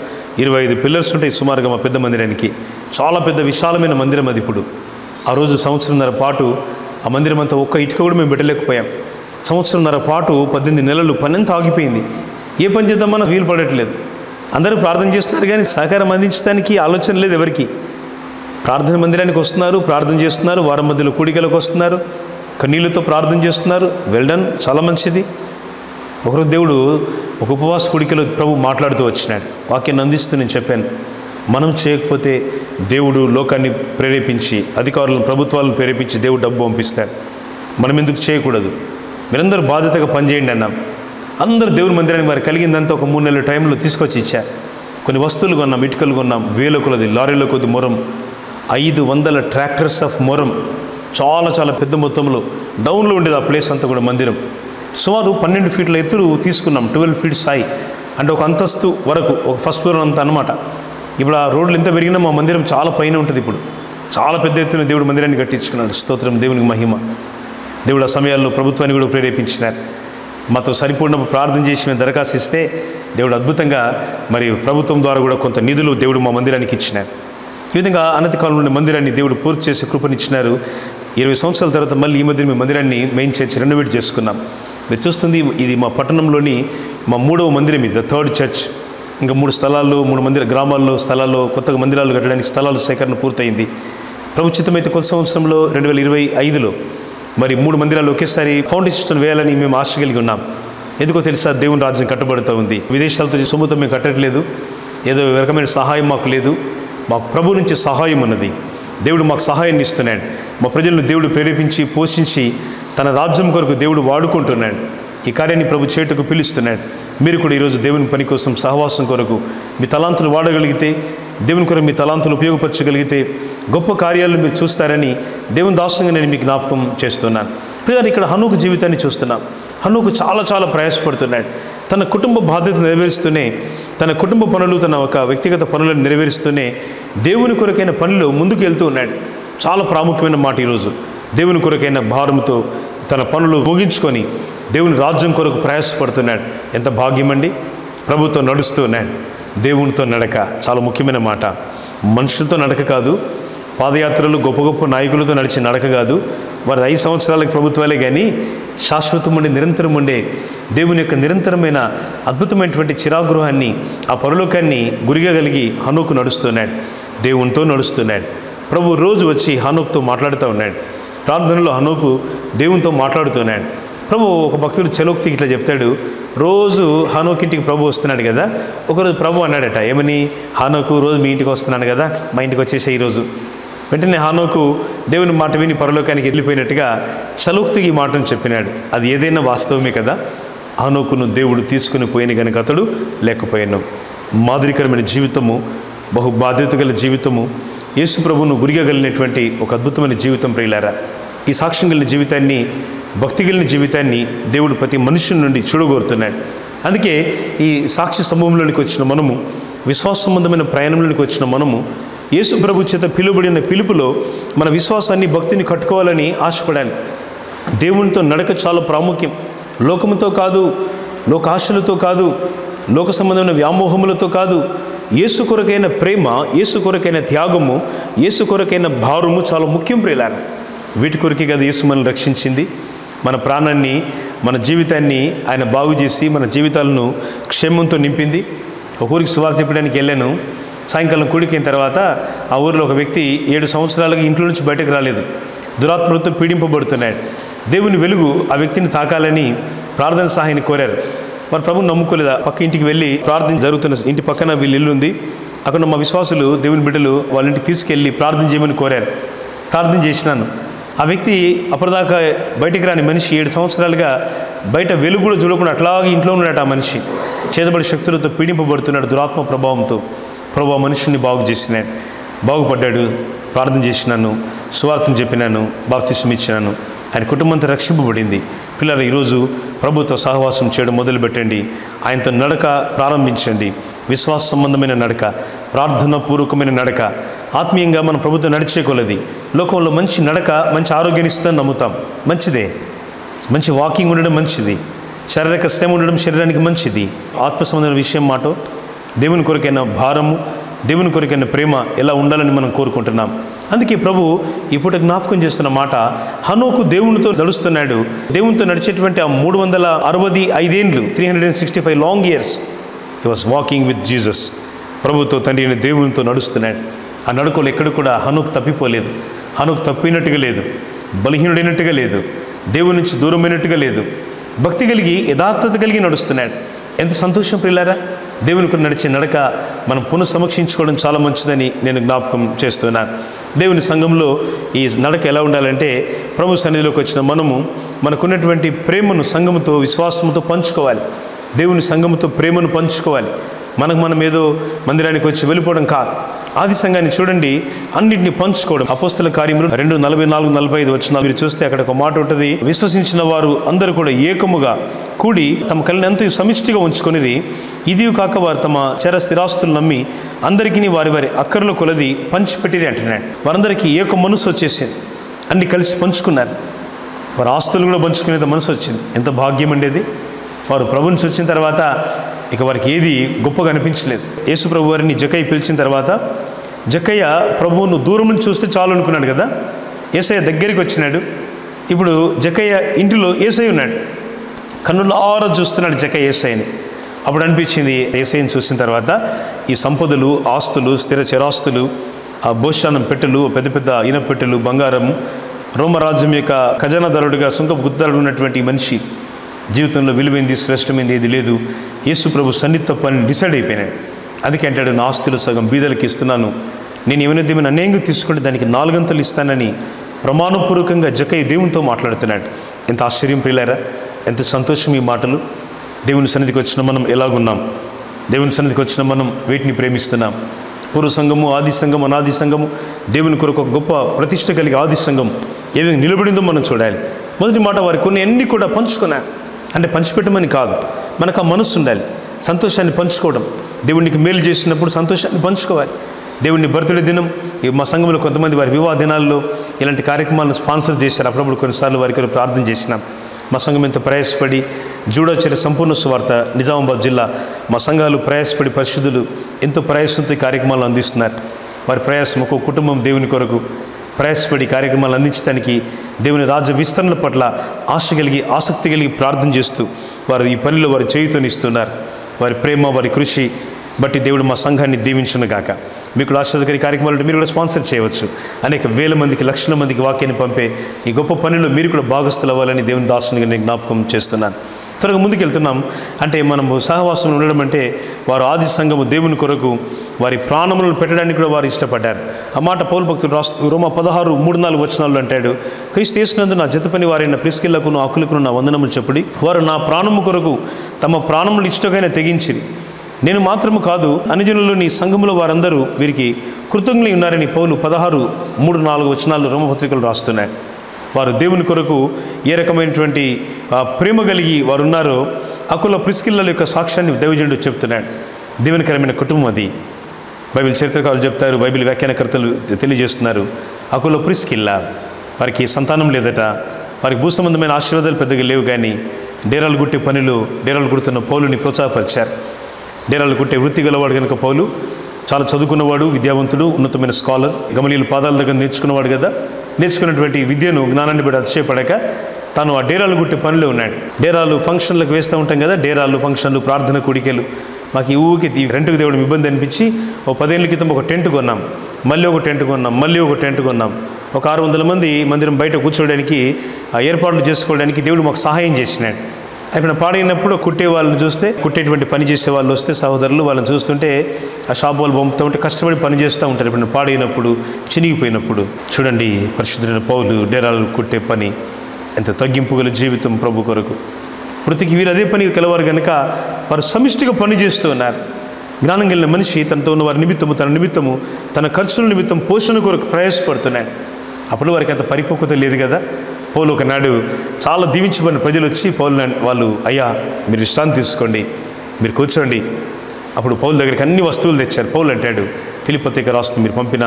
25 పిల్లర్స్ ఉంటాయి సుమారుగా మా పెద్ద మందిరానికి. చాలా పెద్ద విశాలమైన మందిరం అది. ఇప్పుడు ఆ రోజు సంవత్సరంన్నర పాటు ఆ మందిరం అంతా ఒక్క ఇటుక కూడా మేము పెట్టలేకపోయాం. సంవత్సరంన్నర పాటు 18 నెలలు పనంతా ఆగిపోయింది. ఏ పని చేద్దామన్నా వీలు పడట్లేదు. అందరూ ప్రార్థన చేస్తున్నారు, కానీ సహకారం అందించడానికి ఆలోచన లేదు ఎవరికి. ప్రార్థన మందిరానికి వస్తున్నారు, ప్రార్థన చేస్తున్నారు, వారం మధ్యలో కూడికలకు వస్తున్నారు, కన్నీళ్ళతో ప్రార్థన చేస్తున్నారు. వెల్డన్, చాలా మంచిది. ఒకరోజు దేవుడు ఒక ఉపవాస కూడికలో ప్రభు మాట్లాడుతూ వచ్చినాడు. వాక్యాన్ని అందిస్తూ నేను చెప్పాను, మనం చేయకపోతే దేవుడు లోకాన్ని ప్రేరేపించి, అధికారులను, ప్రభుత్వాలను ప్రేరేపించి దేవుడు డబ్బు పంపిస్తాడు. మనం ఎందుకు చేయకూడదు? మీరందరూ బాధ్యతగా పనిచేయండి అన్నాం. అందరూ దేవుని మందిరానికి వారు కలిగిందంతా ఒక 3 నెలల టైంలో తీసుకొచ్చి ఇచ్చారు. కొన్ని వస్తువులు కొన్నాం, ఇటుకలు కొన్నాం, వేల కొలది, లారీల కొద్ది మొరం, 500 ట్రాక్టర్స్ ఆఫ్ మొరం, చాలా చాలా పెద్ద మొత్తంలో డౌన్లో ఉండేది ఆ ప్లేస్ అంతా కూడా. మందిరం సుమారు 12 ఫీట్ల ఎత్తులు తీసుకున్నాం, 12 ఫీట్స్ హై, అంటే ఒక అంతస్తు వరకు, ఒక ఫస్ట్ ఫ్లోర్ అంతా అనమాట. ఇప్పుడు ఆ రోడ్లు ఎంత పెరిగినా మా మందిరం చాలా పైన ఉంటుంది. ఇప్పుడు చాలా పెద్ద ఎత్తున దేవుడు మందిరాన్ని కట్టించుకున్నాడు. స్తోత్రం, దేవునికి మహిమ. దేవుడు ఆ సమయాల్లో ప్రభుత్వాన్ని కూడా ప్రేరేపించినారు. మాతో సరిపడినప్పుడు ప్రార్థన చేసి మేము దరఖాస్తు ఇస్తే దేవుడు అద్భుతంగా మరి ప్రభుత్వం ద్వారా కూడా కొంత నిధులు దేవుడు మా మందిరానికి ఇచ్చినారు. ఈ విధంగా అనతి కాలం నుండి మందిరాన్ని దేవుడు పూర్తి చేసి కృపనిచ్చినారు. 20 సంవత్సరాల తర్వాత మళ్ళీ ఈ మధ్య మేము మందిరాన్ని మెయిన్ చర్చ్ రెనోవేట్ చేసుకున్నాం. మీరు చూస్తుంది ఇది మా పట్టణంలోని మా 3వ మందిరం, ఇది ద 3rd చర్చ్. ఇంకా 3 స్థలాల్లో, 3 మందిర గ్రామాల్లో స్థలాల్లో కొత్తగా మందిరాలు కట్టడానికి స్థలాలు సేకరణ పూర్తయింది. ప్రభుత్వమైతే కొత్త సంవత్సరంలో 2025లో మరి 3 మందిరాలు ఒకేసారి ఫౌండేషన్ వేయాలని మేము ఆశ కలిగి ఉన్నాం. ఎందుకో తెలుసా? దేవుని రాజ్యం కట్టబడుతూ ఉంది. విదేశాలతో సొమ్ముతో మేము కట్టట్లేదు, ఏదో రకమైన సహాయం మాకు లేదు. మాకు ప్రభు నుంచి సహాయం ఉన్నది. దేవుడు మాకు సహాయాన్ని ఇస్తున్నాడు. మా ప్రజలను దేవుడు ప్రేరేపించి పోషించి తన రాజ్యం కొరకు దేవుడు వాడుకుంటున్నాడు. ఈ కార్యాన్ని ప్రభు చేటుకు పిలుస్తున్నాడు. మీరు కూడా ఈరోజు దేవుని పని కోసం సహవాసం కొరకు మీ తలాంతులు వాడగలిగితే, దేవుని కొరకు మీ తలాంతులు ఉపయోగపరచగలిగితే గొప్ప కార్యాలు మీరు చూస్తారని దేవుని దాసంగా నేను మీకు జ్ఞాపకం చేస్తున్నాను. పిల్లలు, ఇక్కడ హనోకు జీవితాన్ని చూస్తున్నాం. హనోకు చాలా ప్రయాసపడుతున్నాడు. తన కుటుంబ బాధ్యత నెరవేరుస్తూనే, తన కుటుంబ పనులు, తన ఒక వ్యక్తిగత పనులను నెరవేరుస్తూనే దేవుని కొరకైన పనిలో ముందుకు వెళ్తూ ఉన్నాడు. చాలా ప్రాముఖ్యమైన మాట ఈరోజు. దేవుని కొరకైన భారంతో తన పనులు ముగించుకొని దేవుని రాజ్యం కొరకు ప్రయాసపడుతున్నాడు. ఎంత భాగ్యమండి! ప్రభుతో నడుస్తూ ఉన్నాడు. దేవునితో నడక చాలా ముఖ్యమైన మాట. మనుషులతో నడక కాదు, పాదయాత్రలు గొప్ప నాయకులతో నడిచే నడక కాదు. వారి 5 సంవత్సరాలకు ప్రభుత్వాలే కానీ శాశ్వతం ఉండే, నిరంతరం ఉండే దేవుని యొక్క నిరంతరమైన అద్భుతమైనటువంటి చిరాగృహాన్ని, ఆ పరలోకాన్ని గురిగా కలిగి హనోకు నడుస్తున్నాడు. దేవునితో నడుస్తున్నాడు. ప్రభు రోజు వచ్చి హనోకుతో మాట్లాడుతూ ఉన్నాడు. ప్రార్థనలో హనోకు దేవునితో మాట్లాడుతున్నాడు. ప్రభు ఒక భక్తుడు చలోక్తికి ఇట్లా చెప్తాడు. రోజు హనోకు ఇంటికి ప్రభు వస్తున్నాడు కదా. ఒకరోజు ప్రభు అన్నాడట, ఏమని? హనోకు, రోజు మీ ఇంటికి వస్తున్నాను కదా, మా ఇంటికి వచ్చేసే ఈరోజు. వెంటనే హనోకు దేవుని మాట విని పరలోకానికి వెళ్ళిపోయినట్టుగా చలోక్తికి ఈ మాటను చెప్పినాడు. అది ఏదైనా వాస్తవమే కదా. హనోకును దేవుడు తీసుకుని పోయిన కనుక అతడు లేకపోయాను. మాదిరికరమైన జీవితము, బహు బాధ్యత గల జీవితము, యేసు ప్రభువును గురిగా కలిగినటువంటి ఒక అద్భుతమైన జీవితం ప్రియులారా. ఈ సాక్ష్యం కలిగిన జీవితాన్ని, భక్తి కలిగిన జీవితాన్ని దేవుడు ప్రతి మనుషుల నుండి చూడగోరుతున్నాడు. అందుకే ఈ సాక్షి సమూహంలోనికి వచ్చిన మనము, విశ్వాస సంబంధమైన ప్రయాణంలోనికి వచ్చిన మనము, యేసు ప్రభు చేత పిలువబడిన పిలుపులో మన విశ్వాసాన్ని, భక్తిని కట్టుకోవాలని ఆశపడాలి. దేవునితో నడక చాలా ప్రాముఖ్యం. లోకముతో కాదు, లోకాశలతో కాదు, లోక సంబంధమైన వ్యామోహములతో కాదు. యేసు కొరకైన ప్రేమ, యేసు కొరకైన త్యాగము, యేసు కొరకైన భారము చాలా ముఖ్యం ప్రియులారా. వీటి కొరకే కదా యేసు మనల్ని రక్షించింది. మన ప్రాణాన్ని, మన జీవితాన్ని ఆయన బాగు చేసి మన జీవితాలను క్షేమంతో నింపింది. ఒక ఊరికి సువార్త చెప్పడానికి వెళ్ళాను. సాయంకాలం కూడికైన తర్వాత ఆ ఊరిలో ఒక వ్యక్తి 7 సంవత్సరాలుగా ఇంట్లో నుంచి బయటకు రాలేదు. దురాత్మలతో పీడింపబడుతున్నాడు. దేవుని వెలుగు ఆ వ్యక్తిని తాకాలని ప్రార్థన సహాయాన్ని కోరారు. వారు ప్రభుని నమ్ముకోలేదు. పక్క ఇంటికి వెళ్ళి ప్రార్థన జరుగుతున్న ఇంటి పక్కన వీళ్ళ ఇల్లు ఉంది. అక్కడ మా విశ్వాసులు, దేవుని బిడ్డలు వాళ్ళ ఇంటికి తీసుకెళ్ళి ప్రార్థన చేయమని కోరారు. ప్రార్థన చేసినాను. ఆ వ్యక్తి అప్పటిదాకా బయటికి రాని మనిషి 7 సంవత్సరాలుగా బయట వెలుగు కూడా చూడకుండా అట్లాగే ఇంట్లో ఉన్నాడు. ఆ మనిషి చేతబడి శక్తులతో పీడింపబడుతున్నాడు దురాత్మ ప్రభావంతో. ప్రభు ఆ మనుషుని బాగు చేసినాడు. బాగుపడ్డాడు. ప్రార్థన చేసినాను, సువార్తను చెప్పినాను, బాప్తిస్మం ఇచ్చినాను. ఆయన కుటుంబంతో రక్షింపబడింది. పిల్లలు, ఈరోజు ప్రభుతో సహవాసం చేయడం మొదలుపెట్టండి. ఆయనతో నడక ప్రారంభించండి. విశ్వాస సంబంధమైన నడక, ప్రార్థన పూర్వకమైన నడక, ఆత్మీయంగా మనం ప్రభుత్వం నడిచే కొలది లోకంలో మంచి నడక, మంచి ఆరోగ్యాన్ని ఇస్తుందని నమ్ముతాం. మంచిదే. మంచి వాకింగ్ ఉండడం మంచిది. శారీరక శ్రమ ఉండడం శరీరానికి మంచిది. ఆత్మ సంబంధమైన విషయం మాట, దేవుని కొరకైన భారము, దేవుని కొరకైన ప్రేమ ఎలా ఉండాలని మనం కోరుకుంటున్నాం. అందుకే ప్రభు ఈ పూట జ్ఞాపకం చేస్తున్న మాట, హనోకు దేవునితో నడుస్తున్నాడు. దేవునితో నడిచేటువంటి ఆ 365 ఏండ్లు, 365 long years he was walking with Jesus. ప్రభుతో తండ్రి అయిన దేవునితో నడుస్తున్నాడు. ఆ నడుకలు ఎక్కడ కూడా హనోకు తప్పిపోలేదు. హనోకు తప్పినట్టుగా లేదు, బలహీనుడైనట్టుగా లేదు, దేవుని నుంచి దూరమైనట్టుగా లేదు. భక్తి కలిగి, యథార్థత కలిగి నడుస్తున్నాడు. ఎంత సంతోషం ప్రియులారా. దేవునికి నడిచే నడక మనం పునఃసమీక్షించుకోవడం చాలా మంచిదని నేను జ్ఞాపకం చేస్తున్నాను. దేవుని సంఘంలో ఈ నడక ఎలా ఉండాలంటే, ప్రభు సన్నిధిలోకి వచ్చిన మనము మనకున్నటువంటి ప్రేమను సంఘముతో, విశ్వాసంతో పంచుకోవాలి. దేవుని సంఘముతో ప్రేమను పంచుకోవాలి. మనం ఏదో మందిరానికి వచ్చి వెళ్ళిపోవడం కాదు. ఆది సంఘాన్ని చూడండి, అన్నింటినీ పంచుకోవడం. అపోస్తల కార్యములు 2:44-45 వచనాలు మీరు చూస్తే అక్కడ ఒక మాట ఉంటుంది. విశ్వసించిన వారు అందరూ కూడా ఏకముగా కూడి తమ కలిని అంత సమిష్టిగా ఉంచుకొనిది. ఇది కాక వారు తమ చర స్థిరాస్తులు నమ్మి అందరికీ వారి వారి అక్కర్ల కొలది పంచిపెట్టిరి అంటున్నాడు. వారందరికీ ఏక మనసు వచ్చేసింది. అన్ని కలిసి పంచుకున్నారు. వారి ఆస్తులు కూడా పంచుకునేంత మనసు వచ్చింది. ఎంత భాగ్యం ఉండేది. వారు ప్రభుని వచ్చిన తర్వాత ఇక వారికి ఏది గొప్పగా అనిపించలేదు. యేసు ప్రభు వారిని జక్కయ్య పిలిచిన తర్వాత, జక్కయ్య ప్రభువును దూరం నుంచి చూస్తే చాలు అనుకున్నాడు కదా. యేసయ్య దగ్గరికి వచ్చినాడు. ఇప్పుడు జక్కయ్య ఇంటిలో యేసయ్య ఉన్నాడు. కన్నులారా చూస్తున్నాడు జక్కయ్య యేసయ్యని. అప్పుడు అనిపించింది, యేసయ్యని చూసిన తర్వాత ఈ సంపదలు, ఆస్తులు, స్థిర చిరాస్తులు, ఆ భోజనం పెట్టెలు, పెద్ద పెద్ద ఇనప పెట్టెలు, బంగారం, రోమరాజ్యం యొక్క ఖజానాదారుడిగా సుంకపు గుర్తాడు ఉన్నటువంటి మనిషి జీవితంలో విలువైంది, శ్రేష్టమైంది ఏది లేదు. యేసు ప్రభు సన్నిధి తప్పని డిసైడ్ అయిపోయినాడు. అందుకే అంటాడు, నా ఆస్తులు సగం బీదలకి ఇస్తున్నాను, నేను ఏమైనా అన్యాయంగా తీసుకుంటే దానికి 4 అంతలు ఇస్తానని ప్రమాణపూర్వకంగా జక్కయ్య దేవునితో మాట్లాడుతున్నాడు. ఎంత ఆశ్చర్యం ప్రియులారా, ఎంత సంతోషం ఈ మాటలు. దేవుని సన్నిధికి వచ్చిన మనం ఎలాగున్నాం? దేవుని సన్నిధికి వచ్చిన మనం వీటిని ప్రేమిస్తున్నాం. పూర్వ సంఘము, ఆది సంఘం, అనాది సంఘము, దేవుని కొరకు ఒక గొప్ప ప్రతిష్ట కలిగి ఆది సంఘం ఏ విధంగా నిలబడిందో మనం చూడాలి. మొదటి మాట, వారి కొన్ని అన్నీ కూడా పంచుకున్నారు. అంటే పంచిపెట్టమని కాదు, మనకు ఆ మనస్సు ఉండాలి. సంతోషాన్ని పంచుకోవడం, దేవునికి మేలు చేసినప్పుడు సంతోషాన్ని పంచుకోవాలి. దేవుని బర్త్డే దినం, మా సంఘంలో కొంతమంది వారి వివాహ దినాల్లో ఇలాంటి కార్యక్రమాలను స్పాన్సర్ చేశారు. అప్పుడప్పుడు కొన్నిసార్లు వారికి ప్రార్థన చేసినాం. మా సంఘం ఎంత ప్రయాసపడి జూడాచర్య సంపూర్ణ సువార్త నిజామాబాద్ జిల్లా మా సంఘాలు ప్రయాసపడి పరిశుద్ధులు ఎంతో ప్రయాసంతో ఈ కార్యక్రమాలు అందిస్తున్నారు. వారి ప్రయాసం ఒక్కొక్క కుటుంబం దేవుని కొరకు ప్రయాసపడి కార్యక్రమాలు అందించడానికి దేవుని రాజ్య విస్తరణ పట్ల ఆశ కలిగి ఆసక్తి కలిగి ప్రార్థన చేస్తూ వారు ఈ పనిలో వారు చేయుతనిస్తున్నారు. వారి ప్రేమ, వారి కృషి బట్టి దేవుడు మా సంఘాన్ని దీవించును గాక. మీకు ఆశీర్వాదకర కార్యక్రమాలు మీరు కూడా స్పాన్సర్ చేయవచ్చు. అనేక వేల మందికి, లక్షల మందికి వాక్యాన్ని పంపే ఈ గొప్ప పనిలో మీరు కూడా భాగస్థులు అవ్వాలని దేవుని దాసునిగా నేను జ్ఞాపకం చేస్తున్నాను. త్వరగా ముందుకు వెళ్తున్నాం. అంటే మనము సహవాసం ఉండడం అంటే వారు ఆది సంఘము దేవుని కొరకు వారి ప్రాణములను పెట్టడానికి కూడా వారు ఇష్టపడ్డారు. ఆ మాట పౌలు భక్తుడు రోమా 16:3-4 వచనాలు అంటాడు, క్రీస్తు యేసునందు నా జత పని వారైన ప్రిస్కిల్లకును ఆకులకును నా వందనములు చెప్పుడి. వారు నా ప్రాణము కొరకు తమ ప్రాణములు ఇష్టకైనా తెగించిరి. నేను మాత్రము కాదు, అన్యజనులు నీ సంఘములో వారందరూ వీరికి కృతజ్ఞులై ఉన్నారని పౌలు 16:3-4 వచనాలు రోమపత్రికలు రాస్తున్నాడు. వారు దేవుని కొరకు ఏ రకమైనటువంటి ప్రేమ కలిగి వారు ఉన్నారో అకుల ప్రిస్కిల్లల యొక్క సాక్ష్యాన్ని దైవజనుడు చెప్తున్నాడు. దీవెనకరమైన కుటుంబం అది. బైబిల్ చరిత్రకారులు చెప్తారు, బైబిల్ వ్యాఖ్యానకర్తలు తెలియజేస్తున్నారు. అకుల ప్రిస్కిల్ల వారికి సంతానం లేదట. వారికి భూ సంబంధమైన ఆశీర్వాదాలు పెద్దగా లేవు, కానీ డేరాలు గుట్టే పనిలో డేరాలు గుడుతున్న పౌలుని ప్రోత్సాహపరిచారు. డేరాలు కుట్టే వృత్తి గలవాడు కనుక పౌలు చాలా చదువుకున్నవాడు, విద్యావంతుడు, ఉన్నతమైన స్కాలర్, గమలీయుల పాదాల దగ్గర నేర్చుకున్నవాడు కదా. నేర్చుకున్నటువంటి విద్యను, జ్ఞానాన్ని బట్టి అతిశయపడక తాను ఆ డేరాలు కుట్టే పనిలో ఉన్నాడు. డేరాలు ఫంక్షన్లకు వేస్తూ ఉంటాం కదా, డేరాలు, ఫంక్షన్లు, ప్రార్థన కూడికలు. మాకు ఈ ఊరికి ఈ రెంట్కు తేవడం ఇబ్బంది అనిపించి 10 ఏళ్ళ క్రితం ఒక టెంట్ కొన్నాం, మళ్ళీ ఒక టెంట్ కొన్నాం, మళ్ళీ ఒక టెంట్ కొన్నాం. ఒక 600 మంది మందిరం బయట కూర్చోవడానికి ఏర్పాట్లు చేసుకోవడానికి దేవుడు మాకు సహాయం చేసినాడు. అయిపోయిన పాడైనప్పుడు కుట్టే వాళ్ళని చూస్తే, కుట్టేటువంటి పని చేసే వాళ్ళు వస్తే సహోదరులు వాళ్ళని చూస్తుంటే ఆ షాప్ వాళ్ళు పంపుతూ ఉంటే కష్టపడి పని చేస్తూ ఉంటారు. ఇప్పుడు పాడైనప్పుడు, చినిగిపోయినప్పుడు చూడండి, పరిశుద్ధులైన పౌలు డేరాలు కుట్టే పని, ఎంత తగ్గింపు గల జీవితం ప్రభు కొరకు. వృత్తికి వీరు అదే పని కలవారు కనుక వారు సమిష్టిగా పని చేస్తూ ఉన్నారు. జ్ఞానం కలిగిన మనిషి తనతో ఉన్న వారి నిమిత్తము, తన నిమిత్తము, తన ఖర్చుల నిమిత్తం పోషణ కొరకు ప్రయాసపడుతున్నాడు. అప్పుడు వారికి అంత పరిపక్వత లేదు కదా. పౌలు ఒకనాడు చాలా దీవించబడిన ప్రజలు వచ్చి వాళ్ళు, అయ్యా మీరు విశ్రాంతి తీసుకోండి, మీరు కూర్చోండి. అప్పుడు పౌలు దగ్గరికి అన్ని వస్తువులు తెచ్చారు. పౌలు అంటాడు, ఫిలిప్పీ పత్రిక రాస్తూ, మీరు పంపిన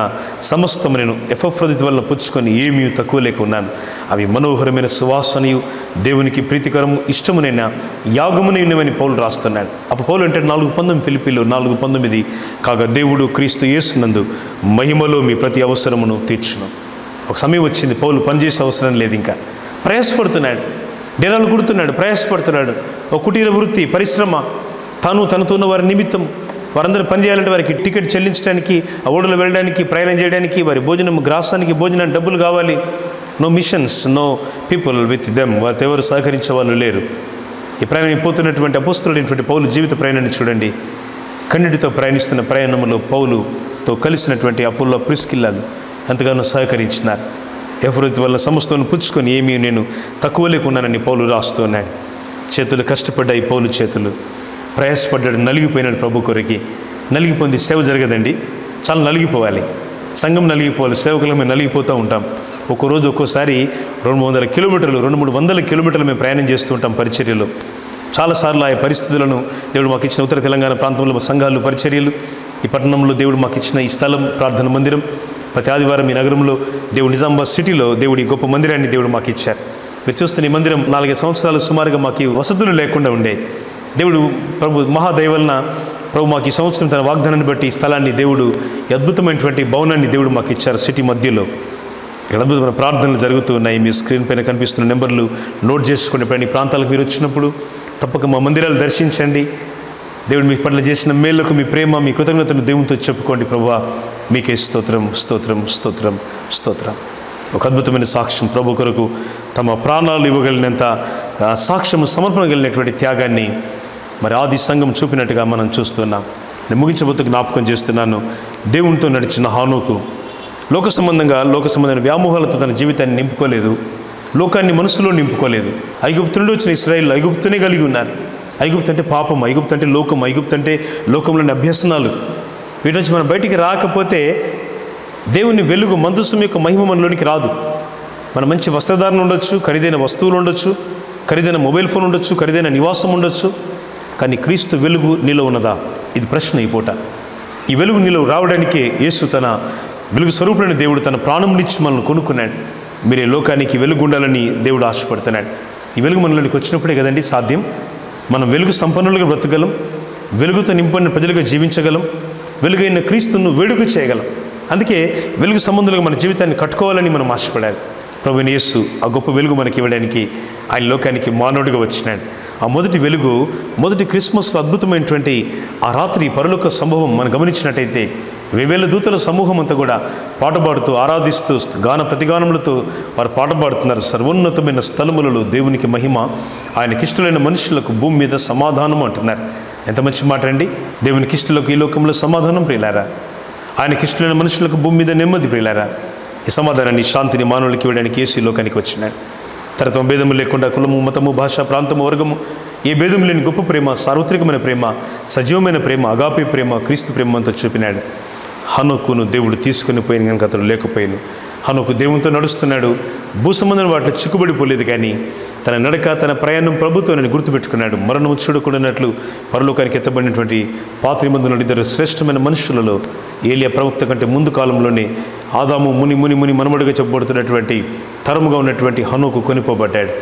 సమస్తము నేను ఎపఫ్రోదితు వలన పుచ్చుకొని ఏమీ తక్కువ లేకున్నాను. అవి మనోహరమైన సువాసనయు దేవునికి ప్రీతికరము ఇష్టమునైన యాగమునైనవని పౌలు రాస్తున్నాడు. అప్పుడు పౌలు అంటాడు 4:19 ఫిలిప్పీలో 4:19, కాగా దేవుడు క్రీస్తు యేసునందు మహిమలో మీ ప్రతి అవసరమును తీర్చును. ఒక సమయం వచ్చింది, పౌలు పనిచేసే అవసరం లేదు, ఇంకా ప్రయాసపడుతున్నాడు, డేరాలు కుడుతున్నాడు, ప్రయాసపడుతున్నాడు. ఒక కుటీర వృత్తి, పరిశ్రమ, తనతో ఉన్న వారి నిమిత్తం వారందరూ పనిచేయాలంటే వారికి టికెట్ చెల్లించడానికి, ఆ ఓడలో వెళ్ళడానికి, ప్రయాణం చేయడానికి, వారి భోజనం, గ్రాసానికి భోజనానికి డబ్బులు కావాలి. No missions, no people with them, వారితో ఎవరు సహకరించే వాళ్ళు లేరు. ఈ ప్రయాణం అయిపోతున్నటువంటి అపోస్తలుడైనటువంటి పౌలు జీవిత ప్రయాణాన్ని చూడండి. కన్నిటితో ప్రయాణిస్తున్న ప్రయాణంలో పౌలుతో కలిసినటువంటి అపోల్లో ప్రిస్కిల్లాలు ఎంతగానో సహకరించినారు. ఎఫ్రోదితు వల్ల సమస్తను పుచ్చుకొని ఏమీ నేను తక్కువ లేకున్నానని పౌలు రాస్తూ ఉన్నాడు. చేతులు కష్టపడ్డాయి, పౌలు చేతులు ప్రయాసపడ్డాడు, నలిగిపోయినాడు ప్రభు కొరకి. నలిగిపోయింది సేవ జరగదండి, చాలా నలిగిపోవాలి. సంఘం నలిగిపోవాలి, సేవకులు మేము నలిగిపోతూ ఉంటాం. ఒక్కోరోజు ఒక్కోసారి 200 కిలోమీటర్లు, 200-300 కిలోమీటర్లు మేము ప్రయాణం చేస్తూ ఉంటాం పరిచర్యలో. చాలాసార్లు ఆ పరిస్థితులను దేవుడు మాకు ఇచ్చిన, ఉత్తర తెలంగాణ ప్రాంతంలో సంఘాలు, పరిచర్యలు, ఈ పట్టణంలో దేవుడు మాకు ఇచ్చిన ఈ స్థలం, ప్రార్థన మందిరం, ప్రతి ఆదివారం ఈ నగరంలో దేవుడు, నిజామాబాద్ సిటీలో దేవుడు ఈ గొప్ప మందిరాన్ని దేవుడు మాకు ఇచ్చారు. మీరు చూస్తున్న ఈ మందిరం 4 సంవత్సరాలు సుమారుగా మాకు వసతులు లేకుండా ఉండే. దేవుడు ప్రభు మహాదైవలన ప్రభు మాకు ఈ సంవత్సరం తన వాగ్దానాన్ని బట్టి ఈ స్థలాన్ని దేవుడు, అద్భుతమైనటువంటి భవనాన్ని దేవుడు మాకు ఇచ్చారు సిటీ మధ్యలో. ఇక్కడ అద్భుతమైన ప్రార్థనలు జరుగుతూ ఉన్నాయి. మీ స్క్రీన్ పైన కనిపిస్తున్న నెంబర్లు నోట్ చేసుకోండి. ఎప్పుడైనా ఈ ప్రాంతాలకు మీరు వచ్చినప్పుడు తప్పక మా మందిరాలు దర్శించండి. దేవుడు మీ పట్ల చేసిన మేళ్లకు మీ ప్రేమ, మీ కృతజ్ఞతను దేవునితో చెప్పుకోండి. ప్రభువా మీకే స్తోత్రం, స్తోత్రం, స్తోత్రం, స్తోత్రం. ఒక అద్భుతమైన సాక్ష్యం, ప్రభు కొరకు తమ ప్రాణాలు ఇవ్వగలిగినంత సాక్ష్యము, సమర్పణ కలిగినటువంటి త్యాగాన్ని మరి ఆది సంఘం చూపినట్టుగా మనం చూస్తున్నాం. నేను ముగించబోతూ జ్ఞాపకం చేస్తున్నాను. దేవునితో నడిచిన హానోకు లోక సంబంధమైన వ్యామోహాలతో తన జీవితాన్ని నింపుకోలేదు, లోకాన్ని మనసులో నింపుకోలేదు. ఐగుప్తు నుండి వచ్చిన ఇశ్రాయేలు ఐగుప్తునే కలిగి ఉన్నారు. ఐగుప్తు అంటే పాపం, ఐగుప్తు అంటే లోకం, ఐగుప్తు అంటే లోకంలోని అభ్యసనాలు. వీటి నుంచి మనం బయటికి రాకపోతే దేవుని వెలుగు మందసం యొక్క మహిమ మనలోనికి రాదు. మన మంచి వస్త్రధారణ ఉండొచ్చు, ఖరీదైన వస్తువులు ఉండొచ్చు, ఖరీదైన మొబైల్ ఫోన్ ఉండొచ్చు, ఖరీదైన నివాసం ఉండొచ్చు, కానీ క్రీస్తు వెలుగు నీలో ఉన్నదా? ఇది ప్రశ్న ఈ పూట. ఈ వెలుగు నీలో రావడానికే యేసు తన వెలుగు స్వరూపుడైన దేవుడు తన ప్రాణం నుంచి మనల్ని కొనుక్కున్నాడు. మీరే లోకానికి వెలుగు ఉండాలని దేవుడు ఆశపడుతున్నాడు. ఈ వెలుగు మనలోనికి వచ్చినప్పుడే కదండి సాధ్యం. మనం వెలుగు సంపన్నులుగా బ్రతకగలం, వెలుగుతో నింపడిన ప్రజలుగా జీవించగలం, వెలుగైన క్రీస్తును వేడుక చేయగలం. అందుకే వెలుగు సంబంధులుగా మన జీవితాన్ని కట్టుకోవాలని మనం ఆశపడాలి. ప్రభువైన యేసు ఆ గొప్ప వెలుగు మనకి ఇవ్వడానికి ఆయన లోకానికి మానవుడిగా వచ్చినాడు. ఆ మొదటి వెలుగు, మొదటి క్రిస్మస్లో అద్భుతమైనటువంటి ఆ రాత్రి పరలోక సంభవం మనం గమనించినట్టయితే వేవేల దూతల సమూహం అంతా కూడా పాట పాడుతూ ఆరాధిస్తూ గాన ప్రతిగానములతో వారు పాట పాడుతున్నారు. సర్వోన్నతమైన స్థలములలో దేవునికి మహిమ, ఆయనకిష్టులైన మనుషులకు భూమి మీద సమాధానం అంటున్నారు. ఎంత మంచి మాట అండి. దేవునికి ఇష్టలకు ఈ లోకంలో సమాధానం ప్రియులారా, ఆయనకిష్టులైన మనుషులకు భూమి మీద నెమ్మది ప్రియులారా. ఈ సమాధానాన్ని, శాంతిని మానవులకి ఇవ్వడానికి యేసు ఈ లోకానికి వచ్చినాడు. తరతమ భేదము లేకుండా కులము, మతము, భాష, ప్రాంతము, వర్గము ఏ భేదం లేని గొప్ప ప్రేమ, సార్వత్రికమైన ప్రేమ, సజీవమైన ప్రేమ, అగాపే ప్రేమ, క్రీస్తు ప్రేమ అంతా చూపినాడు. హనోకును దేవుడు తీసుకుని పోయిన కనుక అతడు లేకపోయాను. హనోకు దేవునితో నడుస్తున్నాడు. భూసంబంధం వాటిలో చిక్కుబడిపోలేదు, కానీ తన నడక, తన ప్రయాణం ప్రభుత్వాన్ని గుర్తుపెట్టుకున్నాడు. మరణము చూడకూడనట్లు పరలోకానికి ఎత్తబడినటువంటి పాత్రిమందులు ఇద్దరు శ్రేష్టమైన మనుషులలో ఏలియా ప్రవక్త కంటే ముందు కాలంలోనే ఆదాము ముని ముని ముని మనమడుగా చెప్పబడుతున్నటువంటి తరముగా ఉన్నటువంటి హనోకు కొనిపోబడ్డాడు.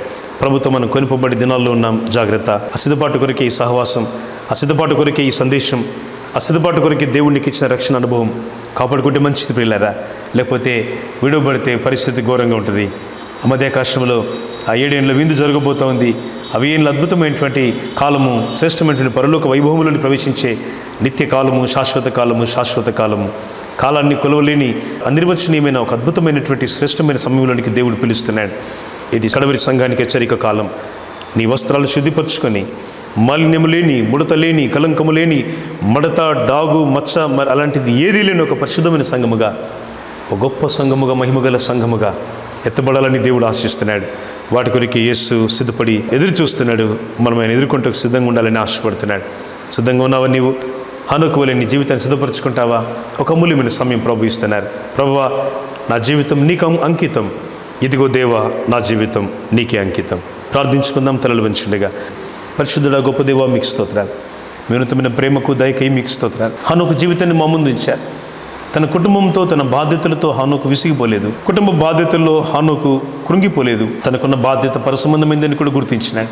ప్రభుత్వం మనం కొనిపోబడి దినాల్లో ఉన్నాం. జాగ్రత్త. ఆ సిద్ధపాటు కొరకే ఈ సహవాసం, ఆ సిద్ధపాటు కొరకే ఈ సందేశం, ఆ సిద్ధపాటు కొరకే దేవునికి ఇచ్చిన రక్షణ అనుభవం కాపాడుకుంటే మంచిది ప్రియులారా. లేకపోతే విడవబడితే పరిస్థితి ఘోరంగా ఉంటుంది. ఆ మధ్యాకాశంలో ఆ 7 ఏళ్ళ విందు జరగబోతూ ఉంది. ఆ 7 ఏళ్ళ అద్భుతమైనటువంటి కాలము, శ్రేష్టమైనటువంటి పరలోక వైభవములను ప్రవేశించే నిత్య కాలము, శాశ్వత కాలము. కాలాన్ని కొలవలేని అనిర్వచనీయమైన ఒక అద్భుతమైనటువంటి శ్రేష్టమైన సమయంలోనికి దేవుడు పిలుస్తున్నాడు. ఇది కడవరి సంఘానికి హెచ్చరిక కాలం. నీ వస్త్రాలు శుద్ధిపరచుకొని మాలిన్యము లేని, ముడత లేని, కలంకము లేని, మడత, డాగు, మచ్చ అలాంటిది ఏదీ లేని ఒక పరిశుద్ధమైన సంఘముగా, ఒక గొప్ప సంఘముగా, మహిమగల సంఘముగా ఎత్తబడాలని దేవుడు ఆశిస్తున్నాడు. వాటి కొరికి యేసు సిద్ధపడి ఎదురు చూస్తున్నాడు. మనం ఆయన ఎదుర్కొంటూ సిద్ధంగా ఉండాలని ఆశపడుతున్నాడు. సిద్ధంగా ఉన్నావా? నీవు హనోకు వలె నీ జీవితాన్ని సిద్ధపరచుకుంటావా? ఒక అమూల్యమైన సమయం ప్రభు ఇస్తున్నారు. ప్రభువా, నా జీవితం నీకు అంకితం. ఇదిగో దేవా, నా జీవితం నీకే అంకితం. ప్రార్థించుకుందాం తలలు వంచుండగా. పరిశుద్ధుడా, గొప్ప దేవా, మీకు స్తోత్రాలు. మీ ఉన్నతమైన ప్రేమకు, దయకై మీకు స్తోత్రాలు. హనోకు జీవితాన్ని మా ముందు ఇచ్చారు. తన కుటుంబంతో, తన బాధ్యతలతో హనోకు విసిగిపోలేదు. కుటుంబ బాధ్యతల్లో హనోకు కృంగిపోలేదు. తనకున్న బాధ్యత పరసంబంధమైందని కూడా గుర్తించినాడు.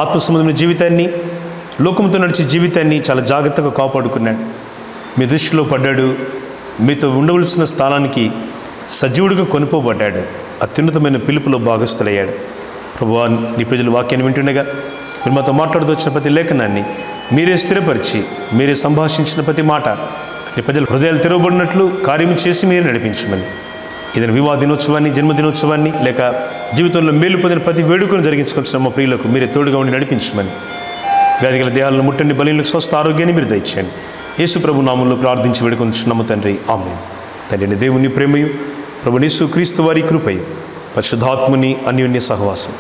ఆత్మ సంబంధమైన జీవితాన్ని, లోకంతో నడిచే జీవితాన్ని చాలా జాగ్రత్తగా కాపాడుకున్నాడు. మీ దృష్టిలో పడ్డాడు. మీతో ఉండవలసిన స్థానానికి సజీవుడిగా కొనుపోబడ్డాడు. అత్యున్నతమైన పిలుపులో భాగస్థులయ్యాడు. ప్రభువా, నీ ప్రజలు వాక్యాన్ని వింటుండగా మీరు మాతో మాట్లాడుతూ వచ్చిన ప్రతి లేఖనాన్ని మీరే స్థిరపరిచి, మీరే సంభాషించిన ప్రతి మాట నీ ప్రజల హృదయాలు తెరవబడినట్లు కార్యం చేసి మీరే నడిపించమని, ఏదైనా వివాహ దినోత్సవాన్ని, జన్మదినోత్సవాన్ని, లేక జీవితంలో మేలు పొందిన ప్రతి వేడుకను జరిగించుకొచ్చిన మా ప్రియులకు మీరే తోడుగా ఉండి నడిపించమని, వ్యాధిగల దేహాలను ముట్టండి, బలీలకు స్వస్థ ఆరోగ్యాన్ని మీరు దయచేయండి. యేసు ప్రభు నామంలో ప్రార్థించి వేడుకొంచున్నాము తండ్రి, ఆమేన్. తండ్రి దేవుని ప్రేమయు, ప్రభు యేసు క్రీస్తు వారి కృపయు, పరిశుద్ధాత్ముని అన్యోన్య సహవాసం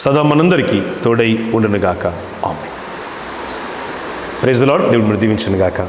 సదా మనందరికీ తోడై ఉండునుగాక. ఆమేన్. Praise the lord. దేవుడు మీరు దీవించునుగాక.